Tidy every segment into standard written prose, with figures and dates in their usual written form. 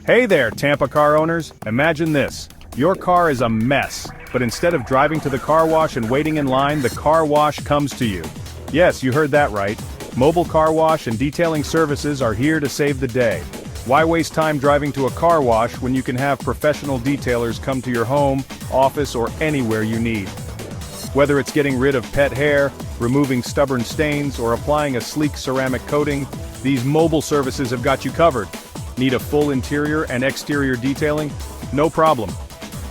Hey there, Tampa car owners. Imagine this. Your car is a mess, but instead of driving to the car wash and waiting in line, the car wash comes to you. Yes, you heard that right. Mobile car wash and detailing services are here to save the day. Why waste time driving to a car wash when you can have professional detailers come to your home, office, or anywhere you need? Whether it's getting rid of pet hair, removing stubborn stains, or applying a sleek ceramic coating, these mobile services have got you covered. Need a full interior and exterior detailing? No problem.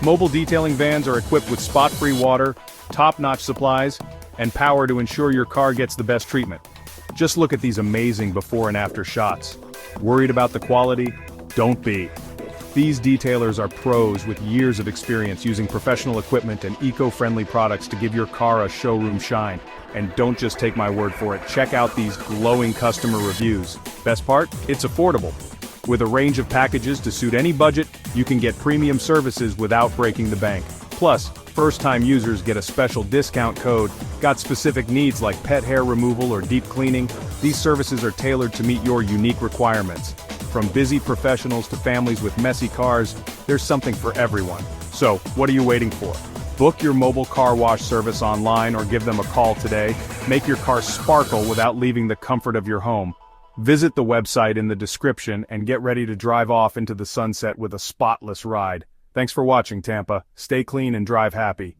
Mobile detailing vans are equipped with spot-free water, top-notch supplies, and power to ensure your car gets the best treatment. Just look at these amazing before and after shots. Worried about the quality? Don't be. These detailers are pros with years of experience using professional equipment and eco-friendly products to give your car a showroom shine. And don't just take my word for it, check out these glowing customer reviews. Best part? It's affordable. With a range of packages to suit any budget, you can get premium services without breaking the bank. Plus, first-time users get a special discount code. Got specific needs like pet hair removal or deep cleaning? These services are tailored to meet your unique requirements. From busy professionals to families with messy cars, there's something for everyone. So, what are you waiting for? Book your mobile car wash service online or give them a call today. Make your car sparkle without leaving the comfort of your home. Visit the website in the description and get ready to drive off into the sunset with a spotless ride. Thanks for watching, Tampa. Stay clean and drive happy.